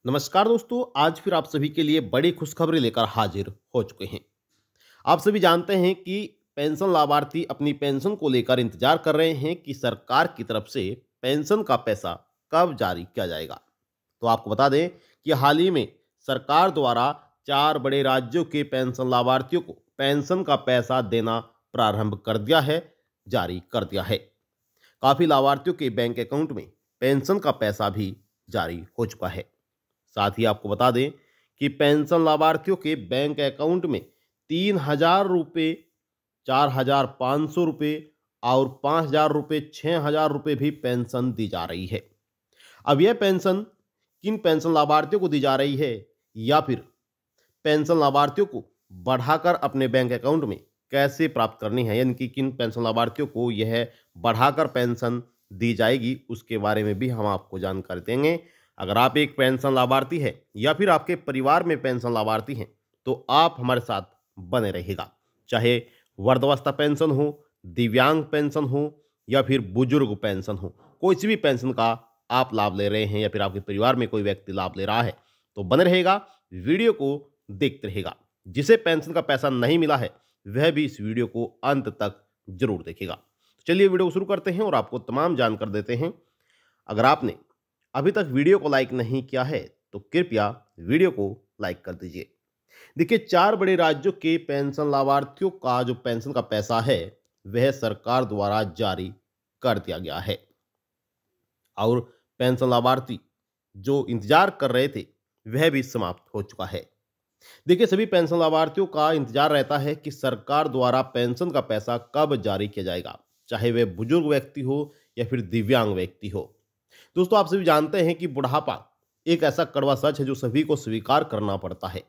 नमस्कार दोस्तों, आज फिर आप सभी के लिए बड़ी खुशखबरी लेकर हाजिर हो चुके हैं। आप सभी जानते हैं कि पेंशन लाभार्थी अपनी पेंशन को लेकर इंतजार कर रहे हैं कि सरकार की तरफ से पेंशन का पैसा कब जारी किया जाएगा। तो आपको बता दें कि हाल ही में सरकार द्वारा 4 बड़े राज्यों के पेंशन लाभार्थियों को पेंशन का पैसा देना प्रारंभ कर दिया है, जारी कर दिया है। काफ़ी लाभार्थियों के बैंक अकाउंट में पेंशन का पैसा भी जारी हो चुका है। साथ ही आपको बता दें कि पेंशन लाभार्थियों के बैंक अकाउंट में 3,000 रुपये, 4,500 रुपये और 5,000 रुपये, 6,000 रुपये भी पेंशन दी जा रही है। अब यह पेंशन किन पेंशन लाभार्थियों को दी जा रही है या फिर पेंशन लाभार्थियों को बढ़ाकर अपने बैंक अकाउंट में कैसे प्राप्त करनी है, यानी कि किन पेंशन लाभार्थियों को यह बढ़ाकर पेंशन दी जाएगी, उसके बारे में भी हम आपको जानकारी देंगे। अगर आप एक पेंशन लाभार्थी हैं या फिर आपके परिवार में पेंशन लाभार्थी हैं तो आप हमारे साथ बने रहेगा। चाहे वृद्धावस्था पेंशन हो, दिव्यांग पेंशन हो या फिर बुजुर्ग पेंशन हो, कोई सी भी पेंशन का आप लाभ ले रहे हैं या फिर आपके परिवार में कोई व्यक्ति लाभ ले रहा है तो बने रहेगा, वीडियो को देखते रहेगा। जिसे पेंशन का पैसा नहीं मिला है वह भी इस वीडियो को अंत तक जरूर देखेगा। तो चलिए वीडियो को शुरू करते हैं और आपको तमाम जानकारी देते हैं। अगर आपने अभी तक वीडियो को लाइक नहीं किया है तो कृपया वीडियो को लाइक कर दीजिए। देखिए, 4 बड़े राज्यों के पेंशन लाभार्थियों का जो पेंशन का पैसा है वह सरकार द्वारा जारी कर दिया गया है और पेंशन लाभार्थी जो इंतजार कर रहे थे वह भी समाप्त हो चुका है। देखिए, सभी पेंशन लाभार्थियों का इंतजार रहता है कि सरकार द्वारा पेंशन का पैसा कब जारी किया जाएगा, चाहे वह बुजुर्ग व्यक्ति हो या फिर दिव्यांग व्यक्ति हो। दोस्तों, आप सभी जानते हैं कि बुढ़ापा एक ऐसा कड़वा सच है जो सभी को स्वीकार करना पड़ता है।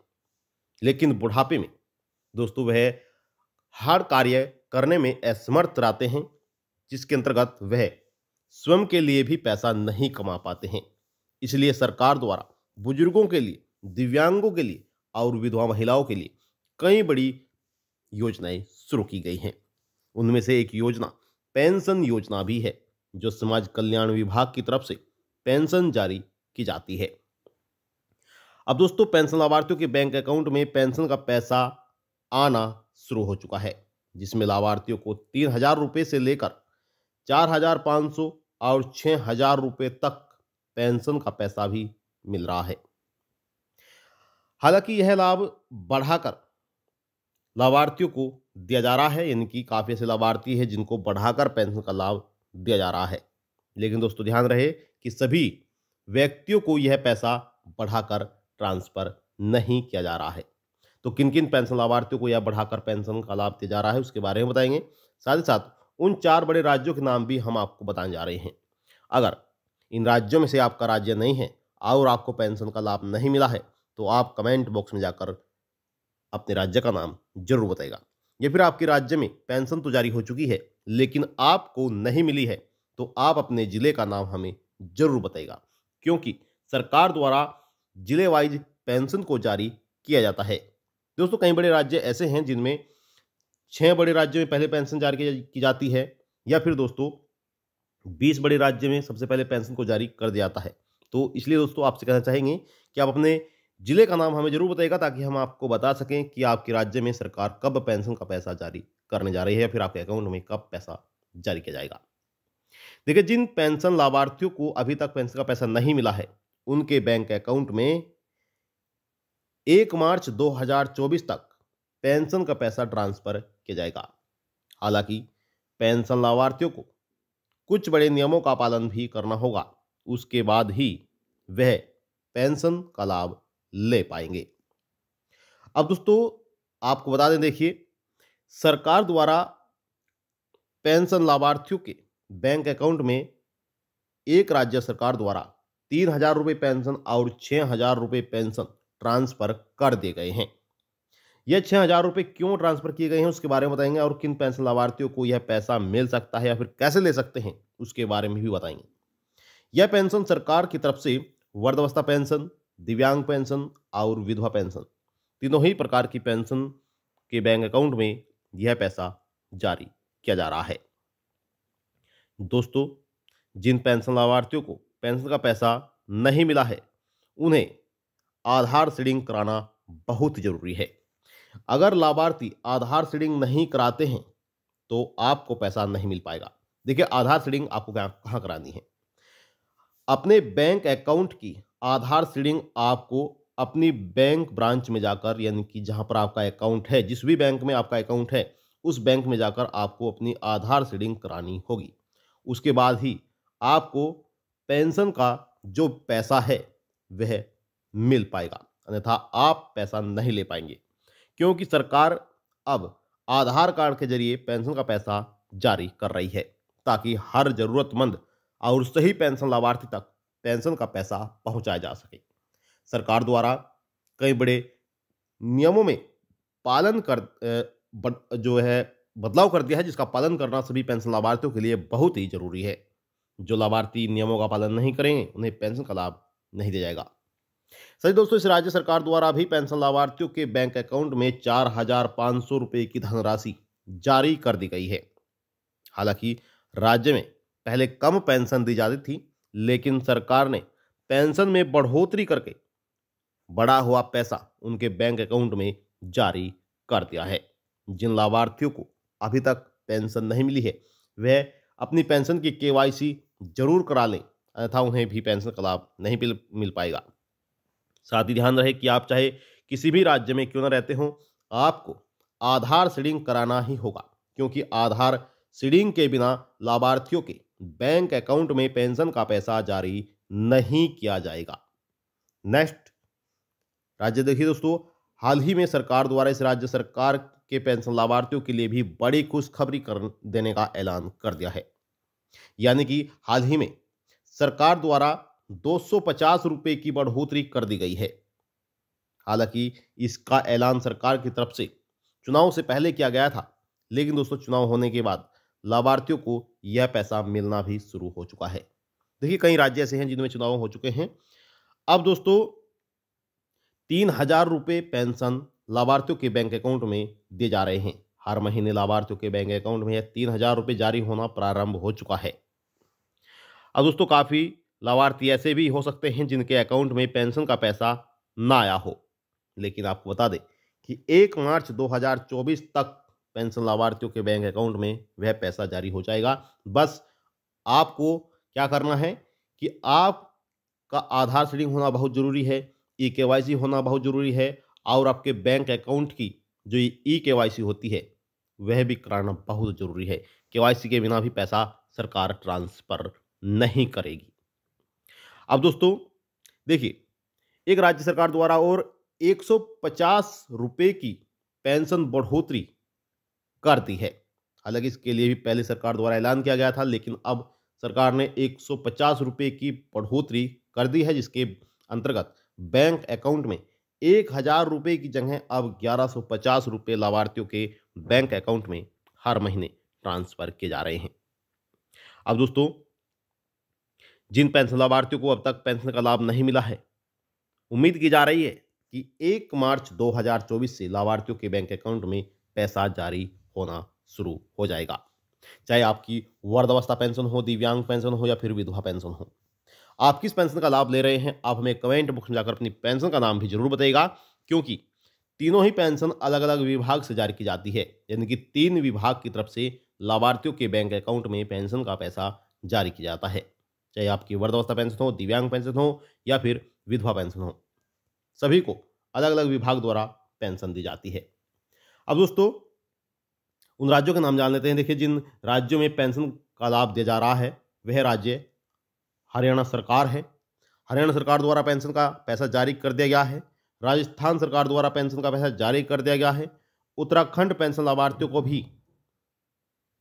लेकिन बुढ़ापे में दोस्तों वह हर कार्य करने में असमर्थ रहते हैं, जिसके अंतर्गत वह स्वयं के लिए भी पैसा नहीं कमा पाते हैं। इसलिए सरकार द्वारा बुजुर्गों के लिए, दिव्यांगों के लिए और विधवा महिलाओं के लिए कई बड़ी योजनाएं शुरू की गई हैं। उनमें से एक योजना पेंशन योजना भी है, जो समाज कल्याण विभाग की तरफ से पेंशन जारी की जाती है। अब दोस्तों, पेंशन लाभार्थियों के बैंक अकाउंट में पेंशन का पैसा आना शुरू हो चुका है, जिसमें लाभार्थियों को 3,000 रुपये से लेकर 4,500 और 6,000 रुपये तक पेंशन का पैसा भी मिल रहा है। हालांकि यह लाभ बढ़ाकर लाभार्थियों को दिया जा रहा है, यानी कि काफ़ी ऐसे लाभार्थी है जिनको बढ़ाकर पेंशन का लाभ दिया जा रहा है। लेकिन दोस्तों, ध्यान रहे कि सभी व्यक्तियों को यह पैसा बढ़ाकर ट्रांसफर नहीं किया जा रहा है। तो किन किन पेंशन लाभार्थियों को यह बढ़ाकर पेंशन का लाभ दिया जा रहा है उसके बारे में बताएंगे। साथ ही साथ उन 4 बड़े राज्यों के नाम भी हम आपको बताने जा रहे हैं। अगर इन राज्यों में से आपका राज्य नहीं है और आपको पेंशन का लाभ नहीं मिला है तो आप कमेंट बॉक्स में जाकर अपने राज्य का नाम जरूर बताएगा। या फिर आपके राज्य में पेंशन तो जारी हो चुकी है लेकिन आपको नहीं मिली है तो आप अपने जिले का नाम हमें जरूर बताएगा, क्योंकि सरकार द्वारा जिले वाइज पेंशन को जारी किया जाता है। दोस्तों, कई बड़े राज्य ऐसे हैं जिनमें 6 बड़े राज्यों में पहले पेंशन जारी की जाती है, या फिर दोस्तों 20 बड़े राज्य में सबसे पहले पेंशन को जारी कर दिया जाता है। तो इसलिए दोस्तों आपसे कहना चाहेंगे कि आप अपने जिले का नाम हमें जरूर बताइएगा, ताकि हम आपको बता सकें कि आपके राज्य में सरकार कब पेंशन का पैसा जारी करने जा रही है या फिर आपके अकाउंट में कब पैसा जारी किया जाएगा। देखिए, जिन पेंशन लाभार्थियों को अभी तक पेंशन का पैसा नहीं मिला है उनके बैंक अकाउंट में 1 मार्च 2024 तक पेंशन का पैसा ट्रांसफर किया जाएगा। हालांकि पेंशन लाभार्थियों को कुछ बड़े नियमों का पालन भी करना होगा, उसके बाद ही वह पेंशन का लाभ ले पाएंगे। अब दोस्तों आपको बता दें, देखिए, सरकार द्वारा पेंशन लाभार्थियों के बैंक अकाउंट में एक राज्य सरकार द्वारा 3,000 रुपये पेंशन और 6,000 रुपये पेंशन ट्रांसफर कर दिए गए हैं। यह 6,000 रुपये क्यों ट्रांसफर किए गए हैं उसके बारे में बताएंगे, और किन पेंशन लाभार्थियों को यह पैसा मिल सकता है या फिर कैसे ले सकते हैं उसके बारे में भी बताएंगे। यह पेंशन सरकार की तरफ से वृद्धावस्था पेंशन, दिव्यांग पेंशन और विधवा पेंशन, तीनों ही प्रकार की पेंशन के बैंक अकाउंट में यह पैसा जारी किया जा रहा है। दोस्तों, जिन पेंशन लाभार्थियों को पेंशन का पैसा नहीं मिला है उन्हें आधार सीडिंग कराना बहुत ज़रूरी है। अगर लाभार्थी आधार सीडिंग नहीं कराते हैं, तो आपको पैसा नहीं मिल पाएगा। देखिए, आधार सीडिंग आपको कहाँ करानी है? अपने बैंक अकाउंट की आधार सीडिंग आपको अपनी बैंक ब्रांच में जाकर, यानी कि जहाँ पर आपका अकाउंट है, जिस भी बैंक में आपका अकाउंट है, उस बैंक में जाकर आपको अपनी आधार सीडिंग करानी होगी। उसके बाद ही आपको पेंशन का जो पैसा है, वह मिल पाएगा, अन्यथा आप पैसा नहीं ले पाएँगे। क्योंकि सरकार अब आधार कार्ड के ज़रिए पेंशन का पैसा जारी कर रही है, ताकि हर ज़रूरतमंद और सही पेंशन लाभार्थी तक पेंशन का पैसा पहुंचाया जा सके। सरकार द्वारा कई बड़े नियमों में पालन कर जो है बदलाव कर दिया है, जिसका पालन करना सभी पेंशन लाभार्थियों के लिए बहुत ही जरूरी है। जो लाभार्थी नियमों का पालन नहीं करेंगे, उन्हें पेंशन का लाभ नहीं दिया जाएगा। सही दोस्तों, इस राज्य सरकार द्वारा भी पेंशन लाभार्थियों के बैंक अकाउंट में 4,500 रुपए की धनराशि जारी कर दी गई है। हालांकि राज्य में पहले कम पेंशन दी जाती थी, लेकिन सरकार ने पेंशन में बढ़ोतरी करके बढ़ा हुआ पैसा उनके बैंक अकाउंट में जारी कर दिया है। जिन लाभार्थियों को अभी तक पेंशन नहीं मिली है, वह अपनी पेंशन की केवाईसी जरूर करा लें, अन्यथा उन्हें भी पेंशन का लाभ नहीं मिल पाएगा। साथ ही ध्यान रहे कि आप चाहे किसी भी राज्य में क्यों न रहते हों, आपको आधार सीडिंग कराना ही होगा, क्योंकि आधार सीडिंग के बिना लाभार्थियों के बैंक अकाउंट में पेंशन का पैसा जारी नहीं किया जाएगा। नेक्स्ट राज्य देखिए दोस्तों, हाल ही में सरकार द्वारा इस राज्य सरकार के पेंशन लाभार्थियों के लिए भी बड़ी खुशखबरी कर देने का ऐलान कर दिया है। यानी कि हाल ही में सरकार द्वारा 250 रुपए की बढ़ोतरी कर दी गई है। हालांकि इसका ऐलान सरकार की तरफ से चुनाव से पहले किया गया था, लेकिन दोस्तों चुनाव होने के बाद लाभार्थियों को यह पैसा मिलना भी शुरू हो चुका है। देखिए, कई राज्य ऐसे हैं जिनमें चुनाव हो चुके हैं। अब दोस्तों 3,000 रुपए पेंशन लाभार्थियों के बैंक अकाउंट में दिए जा रहे हैं। हर महीने लाभार्थियों के बैंक अकाउंट में 3,000 रुपए जारी होना प्रारंभ हो चुका है। अब दोस्तों काफ़ी लाभार्थी ऐसे भी हो सकते हैं जिनके अकाउंट में पेंशन का पैसा ना आया हो, लेकिन आपको बता दें कि 1 मार्च 2024 तक पेंशन लाभार्थियों के बैंक अकाउंट में वह पैसा जारी हो जाएगा। बस आपको क्या करना है कि आपका आधार सीडिंग होना बहुत ज़रूरी है, ई-केवाईसी होना बहुत ज़रूरी है, और आपके बैंक अकाउंट की जो ई-केवाईसी होती है, वह भी कराना बहुत ज़रूरी है। केवाईसी के बिना भी पैसा सरकार ट्रांसफ़र नहीं करेगी। अब दोस्तों देखिए, एक राज्य सरकार द्वारा और 150 रुपए की पेंशन बढ़ोतरी कर दी है। हालांकि इसके लिए भी पहले सरकार द्वारा ऐलान किया गया था, लेकिन अब सरकार ने 150 रुपए की बढ़ोतरी कर दी है, जिसके अंतर्गत बैंक अकाउंट में 1,000 रुपए की जगह अब 1,150 रुपए लाभार्थियों के बैंक अकाउंट में हर महीने ट्रांसफर किए जा रहे हैं। अब दोस्तों जिन पेंशन लाभार्थियों को अब तक पेंशन का लाभ नहीं मिला है, उम्मीद की जा रही है कि 1 मार्च 2024 से लाभार्थियों के बैंक अकाउंट में पैसा जारी होना शुरू हो जाएगा। चाहे आपकी वृद्धावस्था पेंशन हो, दिव्यांग पेंशन हो या फिर विधवा पेंशन हो। आप किस पेंशन का लाभ ले रहे हैं, आप हमें कमेंट बॉक्स में जाकर अपनी पेंशन का नाम भी जरूर बताइएगा, क्योंकि तीनों ही पेंशन अलग अलग विभाग से जारी की जाती है। यानी कि 3 विभाग की तरफ से लाभार्थियों के बैंक अकाउंट में पेंशन का पैसा जारी किया जाता है। चाहे आपकी वृद्धावस्था पेंशन हो, दिव्यांग पेंशन हो या फिर विधवा पेंशन हो, सभी को अलग अलग विभाग द्वारा पेंशन दी जाती है। अब दोस्तों उन राज्यों के नाम जान लेते हैं। देखिए, जिन राज्यों में पेंशन का लाभ दिया जा रहा है, वह राज्य हरियाणा सरकार है। हरियाणा सरकार द्वारा पेंशन का पैसा जारी कर दिया गया है। राजस्थान सरकार द्वारा पेंशन का पैसा जारी कर दिया गया है। उत्तराखंड पेंशन लाभार्थियों को भी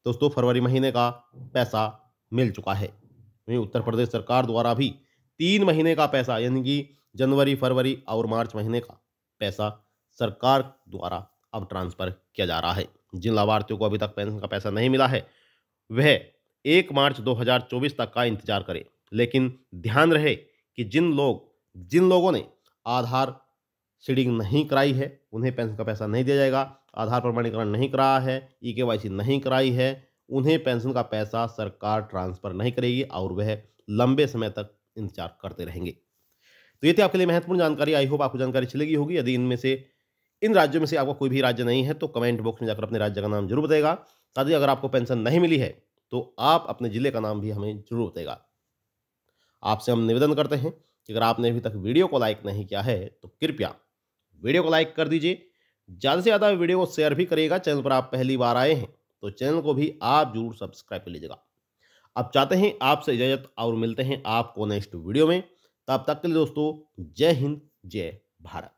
दोस्तों फरवरी महीने का पैसा मिल चुका है। वहीं उत्तर प्रदेश सरकार द्वारा भी 3 महीने का पैसा, यानी कि जनवरी, फरवरी और मार्च महीने का पैसा सरकार द्वारा अब ट्रांसफर किया जा रहा है। जिन लाभार्थियों को अभी तक पेंशन का पैसा नहीं मिला है, वह 1 मार्च 2024 तक का इंतजार करें। लेकिन ध्यान रहे कि जिन लोगों ने आधार सीडिंग नहीं कराई है, उन्हें पेंशन का पैसा नहीं दिया जाएगा। आधार प्रमाणीकरण नहीं कराया है, ई-केवाईसी नहीं कराई है, उन्हें पेंशन का पैसा सरकार ट्रांसफर नहीं करेगी और वह लंबे समय तक इंतजार करते रहेंगे। तो ये थी आपके लिए महत्वपूर्ण जानकारी। आई होप आपको जानकारी अच्छी लगी होगी। यदि इनमें से इन राज्यों में से आपका कोई भी राज्य नहीं है तो कमेंट बॉक्स में जाकर अपने राज्य का नाम जरूर बताएगा। साथ ही अगर आपको पेंशन नहीं मिली है तो आप अपने जिले का नाम भी हमें जरूर बताएगा। आपसे हम निवेदन करते हैं कि अगर आपने अभी तक वीडियो को लाइक नहीं किया है तो कृपया वीडियो को लाइक कर दीजिए। ज़्यादा से ज़्यादा वीडियो को शेयर भी करिएगा। चैनल पर आप पहली बार आए हैं तो चैनल को भी आप जरूर सब्सक्राइब कर लीजिएगा। अब चाहते हैं आपसे इजाज़त और मिलते हैं आपको नेक्स्ट वीडियो में। तब तक के लिए दोस्तों, जय हिंद, जय भारत।